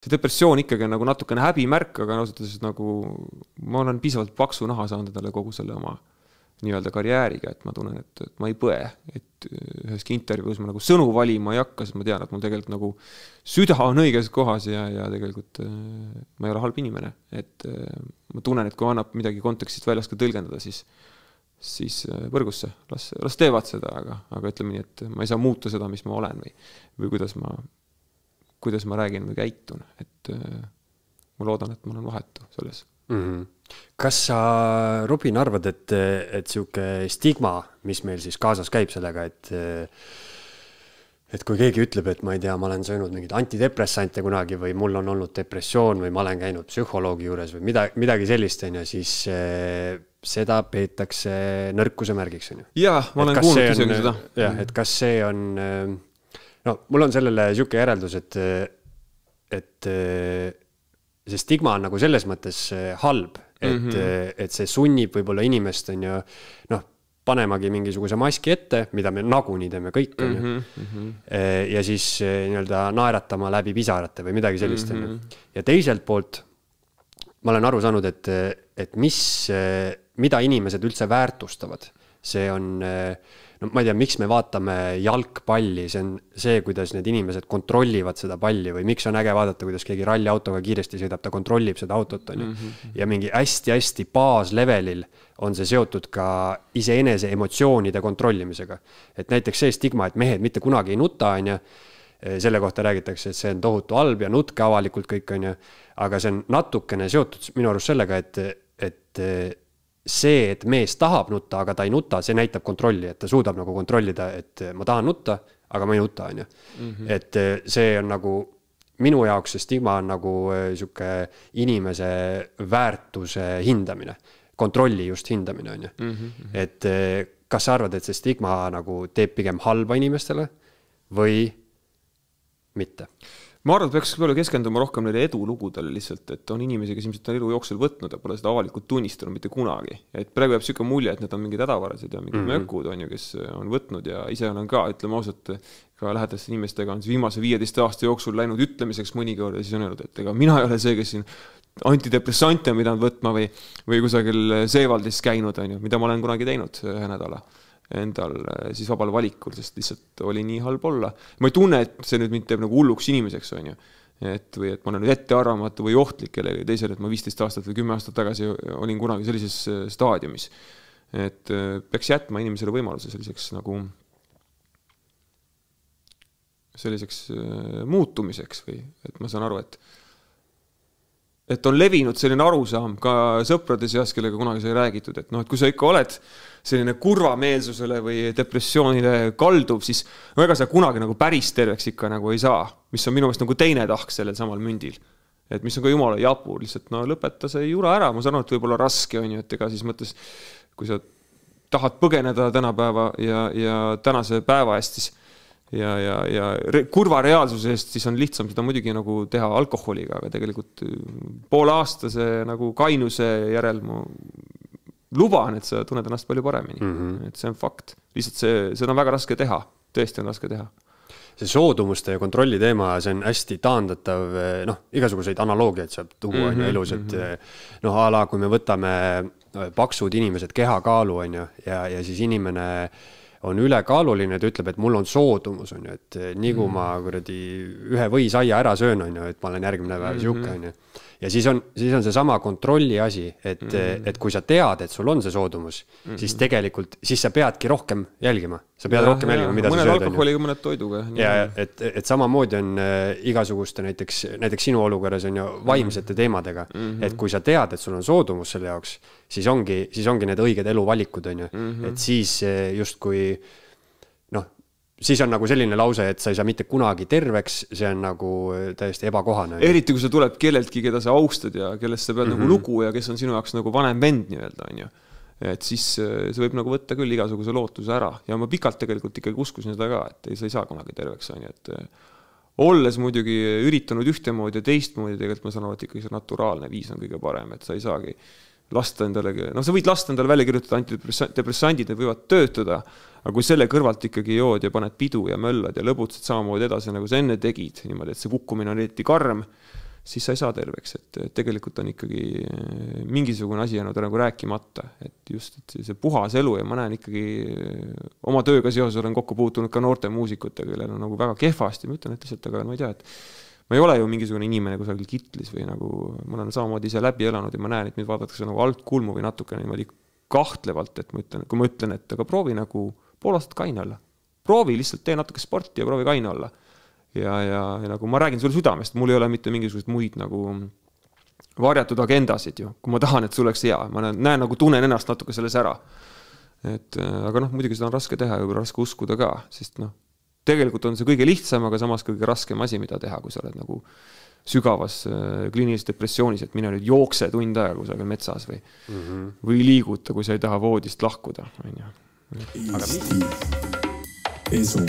see depressioon ikkagi on nagu natukene häbimärk, aga ausalt nagu ma olen piisavalt paksu naha saanud endale kogu selle oma nii-öelda karjääriga, et ma tunnen, et ma ei põe, et üheski intervjuus ma nagu sõnu valima ei hakka, sest ma tean, et mul tegelikult nagu süda on õiges kohas ja tegelikult ma ei ole halb inimene, et ma tunnen, et kui annab midagi kontekstist väljas ka tõlgendada, siis võrgusse, las teevad seda, aga ütleme nii, et ma ei saa muuta seda, mis ma olen või kuidas ma räägin või käitun, et ma loodan, et ma olen vahetu selles. Kas sa, Robin, arvad, et siuke stigma, mis meil siis kaasas käib sellega, et kui keegi ütleb, et ma ei tea, ma olen söönud mingid antidepressante kunagi või mul on olnud depressioon või ma olen käinud psühholoogi juures või midagi sellist, siis seda peetakse nõrkuse märgiks. Jaa, ma olen kuulnud isegi seda. Jah, et kas see on, mul on sellele siuke järeldus, et see stigma on nagu selles mõttes halb, et see sunnib võib-olla inimest on ju, panemagi mingisuguse maski ette, mida me nagunii teeme kõik, ja siis nii-öelda naeratama läbi pisarate või midagi sellist. Ja teiselt poolt ma olen aru saanud, et mida inimesed üldse väärtustavad. See on, ma ei tea, miks me vaatame jalgpalli, see on see, kuidas need inimesed kontrollivad seda palli või miks on äge vaadata, kuidas keegi ralliautoga kiiresti sõidab, ta kontrollib seda autot. Ja mingi hästi baaslevelil on see seotud ka iseenese emotsioonide kontrollimisega. Et näiteks see stigma, et mehed mitte kunagi ei nuta, selle kohta räägitakse, et see on tohutu halb ja nutke avalikult kõik, aga see on natukene seotud minu arust sellega, et see, et mees tahab nutta, aga ta ei nuta, see näitab kontrolli, et ta suudab nagu kontrollida, et ma tahan nutta, aga ma ei nuta. Et see on nagu, minu jaoks see stigma on nagu siuke inimese väärtuse hindamine, kontrolli just hindamine. Et kas sa arvad, et see stigma nagu teeb pigem halba inimestele või mitte? Ma arvan, et peaks palju keskenduma rohkem neile edulugudele lihtsalt, et on inimesi, kes ilmselt on elu jooksul võtnud ja pole seda avalikult tunnistanud mitte kunagi. Et praegu jääb selline mulje, et need on mingid hädavarased ja mingid mökud, kes on võtnud ja ise on ka, ütleme ausalt, ka lähedaste inimestega on viimase 15 aasta jooksul läinud ütlemiseks mõnikord ja siis on öelnud, et ega mina ei ole see, kes siin antidepressante on pidanud võtma või kusagil Seevaldis käinud, mida ma olen kunagi teinud ühe nädala endal siis vabal valikul, sest lihtsalt oli nii halb olla. Ma ei tunne, et see nüüd mind teeb nagu hulluks inimeseks, või et ma olen nüüd ettearvamatu või ohtlik kellegi teisele, et ma 15 aastat või 10 aastat tagasi olin kunagi sellises staadiumis. Et peaks jätma inimesele võimaluse selliseks muutumiseks või et ma saan aru, et on levinud selline arusaam ka sõprade seas, kellega kunagi sai räägitud, et kui sa ikka oled selline kurvameelsusele või depressioonile kalduv, siis ega sa kunagi nagu päris terveks ikka nagu ei saa, mis on minu meelest nagu teine tahk sellel samal mündil. Et mis on ka jumala japu, lihtsalt lõpeta see jura ära, ma saan aru, et võib-olla raske on ju, et ega siis mõttes, kui sa tahad põgeneda tänapäeva ja tänase päeva eest siis ja kurva reaalsuse eest, siis on lihtsam seda muidugi nagu teha alkoholiga, aga tegelikult poole aastase nagu kainuse järel ma luban, et sa tunned ennast palju paremini. Et see on fakt. Lihtsalt seda on väga raske teha. Tõesti on raske teha. See soodumuste ja kontrolli teema, see on hästi taandatav, igasuguseid analoogiaid saab tuua elus, et ala, kui me võtame paksud inimesed kehakaalu ja siis inimene on ülekaaluline, ta ütleb, et mul on soodumus, et nii kui ma ühe või saia ära söön, et ma olen järgmine päev siuke. Ja siis on see sama kontrolli asi, et kui sa tead, et sul on see soodumus, siis tegelikult, siis sa peadki rohkem jälgima. Sa pead rohkem jälgima, mida sa sööd. Mõned alkoholiga, mõned toiduga. Ja, et samamoodi on igasuguste, näiteks sinu olukorras on ju vaimsete teemadega, et kui sa tead, et sul on soodumus selle jaoks, siis ongi need õiged eluvalikud, et siis justkui siis on nagu selline lause, et sa ei saa mitte kunagi terveks, see on nagu täiesti ebakohane. Eriti, kui sa tuleb kelleltki, keda sa austad ja kellest sa pead nagu lugu ja kes on sinu jaoks nagu vanem vend nii-öelda, on ju. Et siis see võib nagu võtta küll igasuguse lootuse ära. Ja ma pikalt tegelikult ikkagi uskusin seda ka, et sa ei saa kunagi terveks, on ju. Et olles muidugi üritanud ühtemoodi ja teistmoodi, tegelikult ma saan aru, et ikkagi see naturaalne viis on kõige parem, et sa ei saagi lasta endale, sa võid lasta endale välja kirjutada antidepressandid, need võivad töötada, aga kui selle kõrvalt ikkagi jood ja paned pidu ja möllad ja lõbutsed samamoodi edasi, nagu sa enne tegid, niimoodi, et see kukkumine on eriti karm, siis sa ei saa terveks, et tegelikult on ikkagi mingisugune asi jäänud nagu rääkimata, et just et see puhas elu ja ma näen ikkagi oma tööga seoses olen kokku puutunud ka noorte muusikutega, kellel on nagu väga kehvasti, ma ütlen, et lihtsalt, aga ma ei tea, et ma ei ole ju mingisugune inimene kusagil kitlis või nagu ma olen samamoodi ise läbi elanud ja ma näen, et mind vaadatakse nagu alt kulmu või natukene niimoodi kahtlevalt, et ma ütlen, kui ma ütlen, et aga proovi nagu pool aastat kaine olla. Proovi lihtsalt tee natuke sporti ja proovi kaine olla. Ja nagu ma räägin sulle südamest, mul ei ole mitte mingisugused muid nagu varjatud agendasid ju, kui ma tahan, et sul oleks hea, ma näen nagu tunnen ennast natuke selles ära. Aga noh, muidugi seda on raske teha ja raske uskuda ka, sest noh, tegelikult on see kõige lihtsam, aga samas kõige raskem asi, mida teha, kui sa oled nagu sügavas kliinilises depressioonis, et mine nüüd jookse tund aega kusagil metsas või liiguta, kui sa ei taha voodist lahkuda. Eesti esu.